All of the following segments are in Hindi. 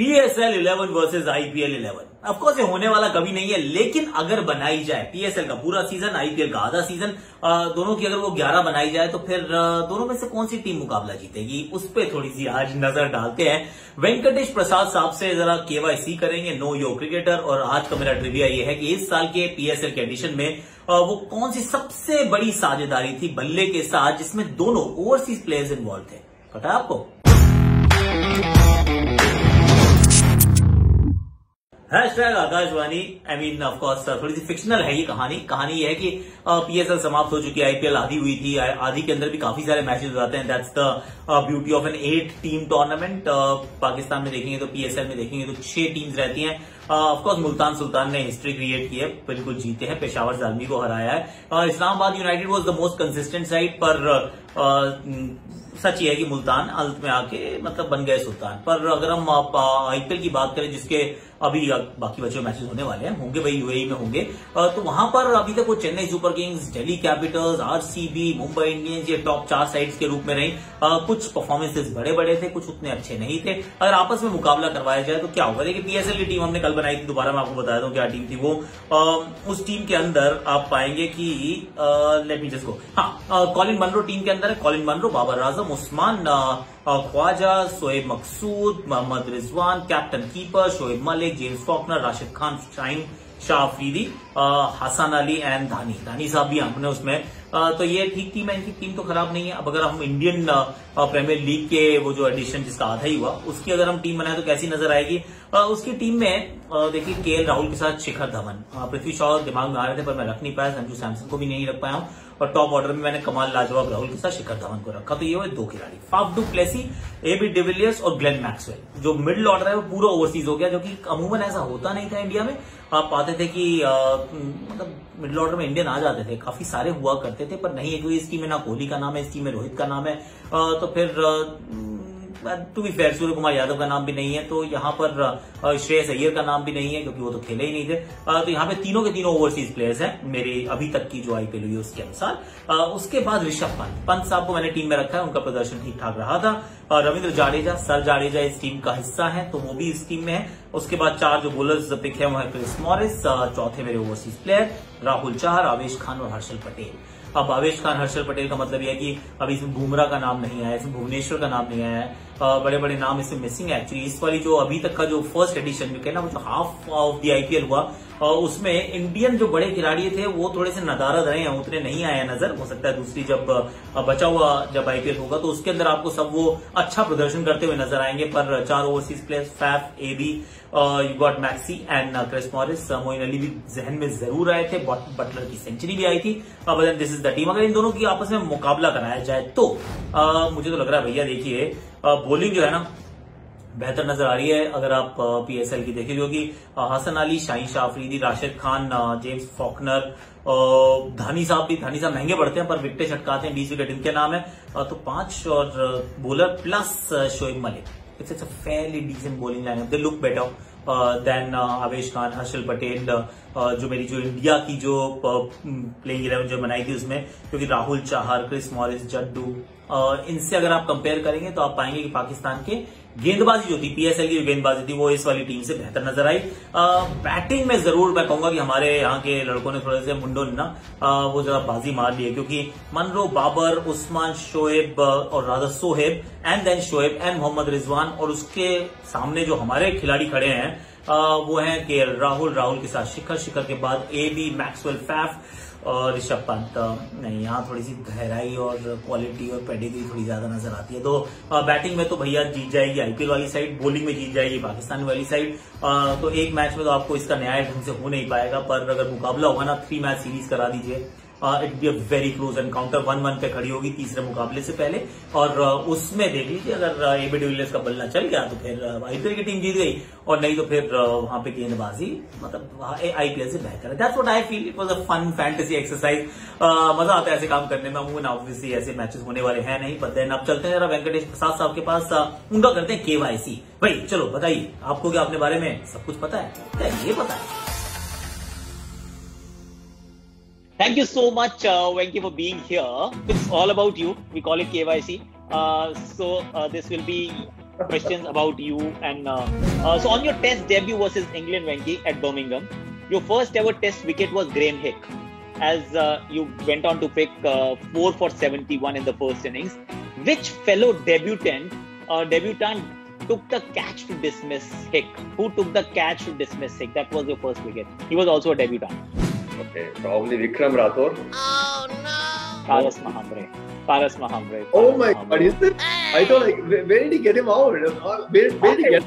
PSL 11 versus IPL 11। ऑफकोर्स ये होने वाला कभी नहीं है, लेकिन अगर बनाई जाए PSL का पूरा सीजन, IPL का आधा सीजन, दोनों की अगर वो 11 बनाई जाए तो फिर दोनों में से कौन सी टीम मुकाबला जीतेगी, उस पर थोड़ी सी आज नजर डालते हैं। वेंकटेश प्रसाद साहब से जरा KYC करेंगे, नो योर क्रिकेटर। और आज का मेरा ट्रिविया ये है कि इस साल के PSL के एडिशन में वो कौन सी सबसे बड़ी साझेदारी थी बल्ले के साथ जिसमें दोनों ओवरसीज प्लेयर्स इन्वॉल्व थे, पता है आपको? Hashtag Akashvani. I mean of course थोड़ी सी फिक्शनल है ये कहानी ये है कि PSL समाप्त हो चुकी है, IPL आधी हुई थी, आधी के अंदर भी काफी सारे मैचेस हो जाते हैं। That's the beauty of an 8 team tournament. Pakistan में देखेंगे तो PSL में देखेंगे तो 6 टीम्स रहती हैं। ऑफकोर्स मुल्तान सुल्तान ने हिस्ट्री क्रिएट की है, बिल्कुल जीते हैं, पेशावर जालमी को हराया है। Islamabad United was the most consistent side, पर सच ये है कि मुल्तान अंत में आके मतलब बन गए सुल्तान। पर अगर हम IPL की बात करें, जिसके अभी बाकी बचे मैचेस होने वाले हैं, होंगे भाई UAE में होंगे, तो वहां पर अभी तक वो Chennai super Kings, Delhi Capitals, RCB, Mumbai Indians, ये टॉप 4 साइड्स के रूप में रही। कुछ परफॉर्मेंसेस बड़े थे, कुछ उतने अच्छे नहीं थे। अगर आपस में मुकाबला करवाया जाए तो क्या होगा? देखिए PSL की टीम हमने कल बनाई थी, दोबारा मैं आपको बताया दूं क्या टीम थी वो। उस टीम के अंदर आप पाएंगे कि let me just go, Colin Munro team के अंदर है। Colin Munro, Babar Azam, Usman Khawaja, Shoaib Maqsood, Mohammad Rizwan, captain keeper Shoaib Malik, James Faulkner, Rashid Khan, Shaheen Shah Afridi, Hasan Ali and Dahani साहब भी हमने उसमें। तो ये ठीक टीम है, इनकी टीम तो खराब नहीं है। अब अगर हम इंडियन प्रीमियर लीग के वो जो एडिशन जिसका आधा ही हुआ, उसकी अगर हम टीम बनाए तो कैसी नजर आएगी? उसकी टीम में देखिए KL राहुल के साथ शिखर धवन, पृथ्वी शॉ दिमाग में आ रहे थे पर मैं रख नहीं पाया, संजू सैमसन को भी नहीं रख पाया हूं। और टॉप ऑर्डर में मैंने कमाल लाजवाब राहुल के साथ शिखर धवन को रखा। तो ये हुए 2 खिलाड़ी, Faf du Plessis, AB de Villiers और ग्लेन मैक्सवेल। जो मिडिल ऑर्डर है वो पूरा ओवरसीज हो गया, जो कि अमूमन ऐसा होता नहीं था इंडिया में। आप पाते थे कि मतलब मिडिल ऑर्डर में इंडियन आ जाते थे, काफी सारे हुआ करते थे, पर नहीं है क्योंकि इस टीम में ना कोहली का नाम है, इस टीम में रोहित का नाम है, तो फिर to be fair Surya Kumar Yadav का नाम भी नहीं है, तो यहाँ पर श्रेयस अय्यर का नाम भी नहीं है क्योंकि वो तो खेले ही नहीं थे। तो यहाँ पे तीनों के तीनों ओवरसीज प्लेयर्स हैं मेरे अभी तक की जो IPL हुई उसके अनुसार। उसके बाद ऋषभ पंत साहब को मैंने टीम में रखा है, उनका प्रदर्शन ठीक ठाक रहा था। रविंद्र जाडेजा, सर जाडेजा इस टीम का हिस्सा है, तो वो भी इस टीम में है। उसके बाद 4 जो बोलर्स पिक है वो है क्रिस मॉरिस, चौथे मेरे ओवरसीज प्लेयर राहुल चहर, आवेश खान और हर्षल पटेल। अब आवेश खान, हर्षल पटेल का मतलब यह है कि अभी इसमें बुमराह का नाम नहीं आया, इसमें भुवनेश्वर का नाम नहीं आया है, बड़े बड़े नाम इसमें मिसिंग है एक्चुअली। इस वाली जो अभी तक का जो फर्स्ट एडिशन में कहना, वो जो हाफ ऑफ द IPL हुआ, उसमें इंडियन जो बड़े खिलाड़ी थे वो थोड़े से नदारद रहे हैं, उतने नहीं आए नजर। हो सकता है दूसरी जब बचा हुआ जब IPL होगा तो उसके अंदर आपको सब वो अच्छा प्रदर्शन करते हुए नजर आएंगे। पर 4 overseas players, Faf, AB, you got Maxi and Chris Morris, Moeen Ali भी जहन में जरूर आए थे, बटलर की सेंचुरी भी आई थी। But this is the team. अगर इन दोनों की आपस में मुकाबला कराया जाए तो मुझे तो लग रहा है भैया, देखिए बॉलिंग जो है ना बेहतर नजर आ रही है अगर आप PSL की देखें, क्योंकि हसन अली, शाहीन शाह अफरीदी, राशिद खान, जेम्स फॉकनर, धानी साहब महंगे पड़ते हैं पर विकेटें छटकाते हैं, 20 विकेट इनके नाम है। तो 5 और bowler plus Shoaib Malik, it's a fairly decent bowling lineup. They look better than Avesh Khan, Harshal Patel, जो मेरी जो इंडिया की जो प्लेइंग 11 जो बनाई थी उसमें, क्योंकि राहुल चहर, क्रिस मॉरिस, जड्डू, इनसे अगर आप कंपेयर करेंगे तो आप पाएंगे कि पाकिस्तान के गेंदबाजी जो थी, PSL की जो गेंदबाजी थी, वो इस वाली टीम से बेहतर नजर आई। बैटिंग में जरूर मैं कहूंगा कि हमारे यहाँ के लड़कों ने थोड़े से मुंडो वो जरा बाजी मार ली है, क्योंकि मनरो, बाबर, उस्मान, शोएब और Radha Sohaib and then Shoaib and Mohammad Rizwan, और उसके सामने जो हमारे खिलाड़ी खड़े हैं वो हैं KL राहुल के साथ शिखर के बाद AB, मैक्सवेल, फैफ और ऋषभ पंत। नहीं, यहाँ थोड़ी सी गहराई और क्वालिटी और पेडिग्री थोड़ी ज्यादा नजर आती है। तो बैटिंग में तो भैया जीत जाएगी IPL वाली साइड, बॉलिंग में जीत जाएगी पाकिस्तान वाली साइड। तो एक मैच में तो आपको इसका न्याय ढंग से हो नहीं पाएगा, पर अगर मुकाबला होगा ना, 3 मैच सीरीज करा दीजिए, it be a very close encounter. 1-1 पे खड़ी होगी तीसरे मुकाबले से पहले, और उसमें देख लीजिए अगर AB डिविलियर्स का बल्ला चल गया तो फिर IPL की टीम जीत गई, और नहीं तो फिर वहां पे गेंदबाजी मतलब IPL से बेहतर है। That's what I feel. It was a fun fantasy exercise. मजा आता है ऐसे काम करने में। अमूमन ऑब्वियसली ऐसे मैचेस होने वाले हैं नहीं, बट देन अब चलते हैं जरा वेंकटेश प्रसाद साहब के पास, उनका करते हैं KYC। भाई चलो बताइए, आपको क्या अपने बारे में सब कुछ पता है? क्या ये पता है? Thank you so much, Venki, for being here. It's all about you. We call it KYC. So this will be questions about you. And so on your Test debut versus England, Venki, at Birmingham, your first ever Test wicket was Graham Hick, as you went on to pick 4 for 71 in the first innings. Which fellow debutant took the catch to dismiss Hick? Who took the catch to dismiss Hick? That was your first wicket. He was also a debutant. Okay, probably Vikram Rathore. Paras Mahamre. Oh my God, is it? I thought, like, where did he get him out? Where did he get?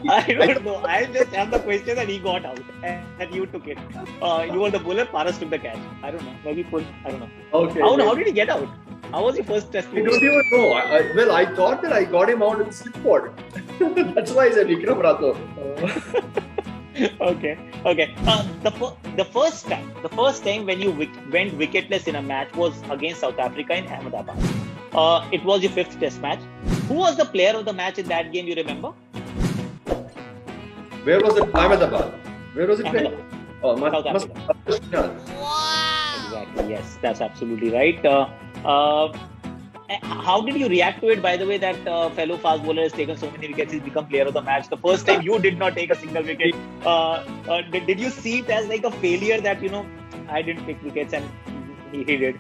I don't know. I just asked the question and he got out, and you took it. You were the bowler. Paras took the catch. I don't know. Maybe pull. I don't know. Okay. How did he get out? How was your first Test? I don't even know. Well, I thought that I got him out in slipboard. That's why I said Vikram Rathore. Okay. The first time when you went wicketless in a match was against South Africa in Ahmedabad. It was your 5th Test match. Who was the player of the match in that game? You remember? Where was it? Ahmedabad. Where was it? Ahmedabad. South Africa. Exactly. Yes, that's absolutely right. How did you react to it, by the way, that fellow fast bowler has taken so many wickets, he's become player of the match? The first time you did not take a single wicket. Did you see it as like a failure that, I didn't pick wickets and he did?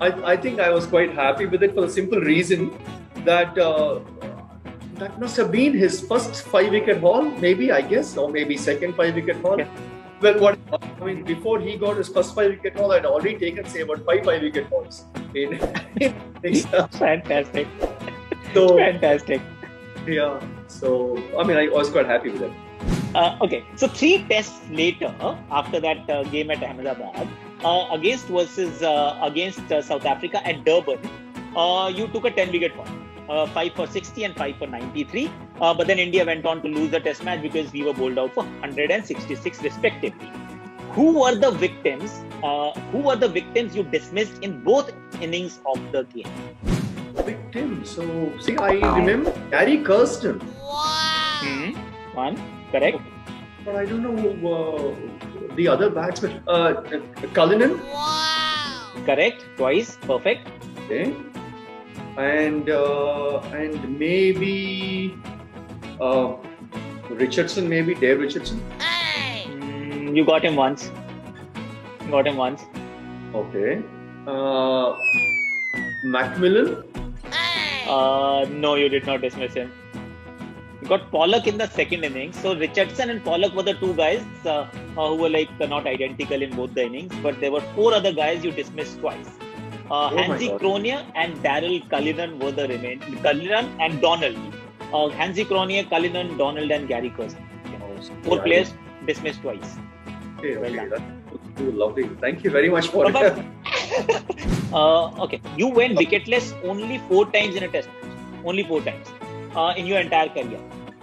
I think I was quite happy with it for the simple reason that that must have been his first 5-wicket haul, maybe, I guess, or maybe second 5-wicket haul. Yeah. Well, before he got his first 5-wicket haul, I'd already taken, say, about 5 5-wicket hauls. Fantastic. Fantastic. Yeah. So, I was quite happy with it. Okay. So 3 tests later, after that game at Ahmedabad, against South Africa at Durban, you took a 10-wicket haul. 5 for 60 and 5 for 93. But then India went on to lose the Test match because we were bowled out for 166 respectively. Who were the victims? You dismissed in both innings of the game? Victims. So, see, I remember Gary Kirsten. One, correct. But I don't know the other batsman. Cullinan. Correct. Twice. Perfect. Okay. And maybe Richardson, maybe Dave Richardson. You got him once. Okay. Macmillan. No, you did not dismiss him. You got Pollock in the second innings. So Richardson and Pollock were the 2 guys who were not identical in both the innings, but there were 4 other guys you dismissed twice. Hansie Cronje and Daryl Cullinan were the remaining. Cullinan and Donald. Hansie Cronje, Cullinan, Donald, and Gary Kirsten. 4 players dismissed twice. Okay, that's lovely. Thank you very much for it. Okay, you went wicketless only 4 times in a Test match. Only 4 times in your entire career.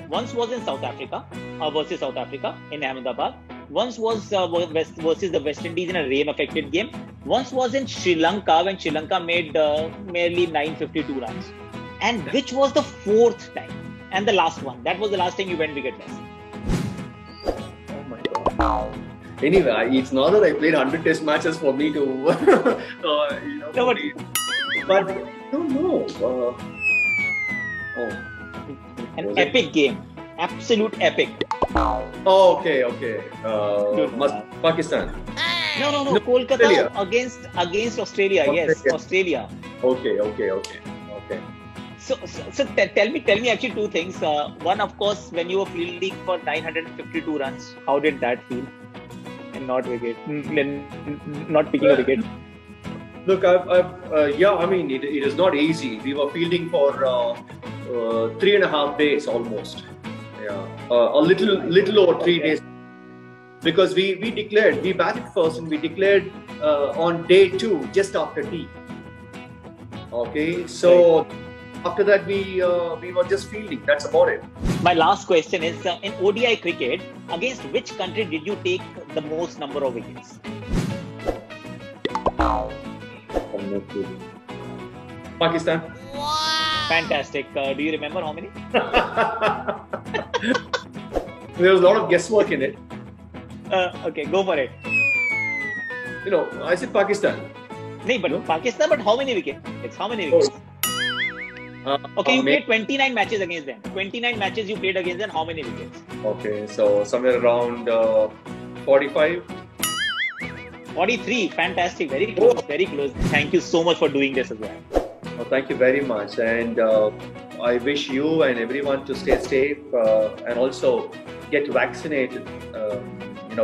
Once was in South Africa versus South Africa in Ahmedabad. Once was versus the West Indies in a rain-affected game. Once was in Sri Lanka when Sri Lanka made merely 952 runs. And which was the 4th time? And the last one. That was the last time you went wicketless. Oh my God. Anyway, it's not that I played 100 Test matches for me to, No, but I don't know. An epic game. Absolute epic. Oh, okay. Pakistan. No. Kolkata against Australia. Okay, yes, yeah. Australia. Okay. So tell me actually 2 things. One, of course, when you were fielding for 952 runs, how did that feel? And not picking a wicket. Look, it is not easy. We were fielding for 3.5 days almost. Yeah, a little over 3 days. Because we batted first and we declared on day 2, just after tea. Okay, so after that we were just fielding. That's about it. My last question is, in ODI cricket, against which country did you take the most number of wickets? Pakistan. Fantastic. Do you remember how many? There was a lot of guesswork in it. Okay, go for it. I said Pakistan. No, but Pakistan, but how many wickets? How many wickets? Okay, you played 29 matches against them. 29 matches you played against them. How many wickets? Okay, so somewhere around 45. 43. Fantastic. Very close. Very close. Thank you so much for doing this as well. Oh, thank you very much, and I wish you and everyone to stay safe and also get vaccinated,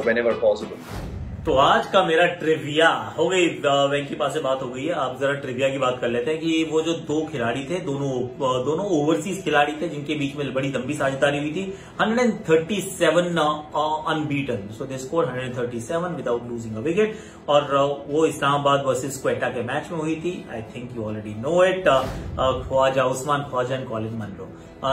whenever possible. तो आज का मेरा ट्रिविया हो गई, वेंकी पास से बात हो गई है। अब जरा ट्रिविया की बात कर लेते हैं कि वो जो दो खिलाड़ी थे, दोनों ओवरसीज खिलाड़ी थे जिनके बीच में बड़ी लंबी साझेदारी हुई थी। 137 unbeaten, so they score 137 without losing a wicket, और वो इस्लामाबाद वर्सेस क्वेटा के मैच में हुई थी। I think you already know it. Khawaja Usman Khawaja and Colin Munro,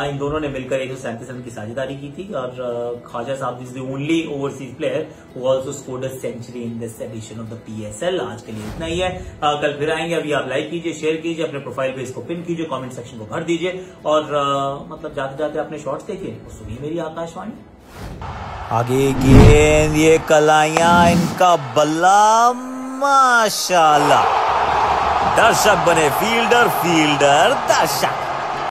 इन दोनों ने मिलकर 137 रन की साझेदारी की थी, और ख्वाजा साहब is the only overseas player who also scored a century in this edition of the PSL। आज के लिए इतना ही है, कल फिर आएंगे। अभी आप लाइक कीजिए, शेयर कीजिए, अपने प्रोफाइल पे इसको पिन कीजिए, कमेंट सेक्शन को भर दीजिए, और मतलब जाते जाते अपने शॉर्ट्स देखिए और सुनिए मेरी आकाशवाणी। आगे गेंद, ये कलाइयां, इनका बल्ला, माशाल्लाह। दर्शक बने फील्डर, फील्डर दर्शक।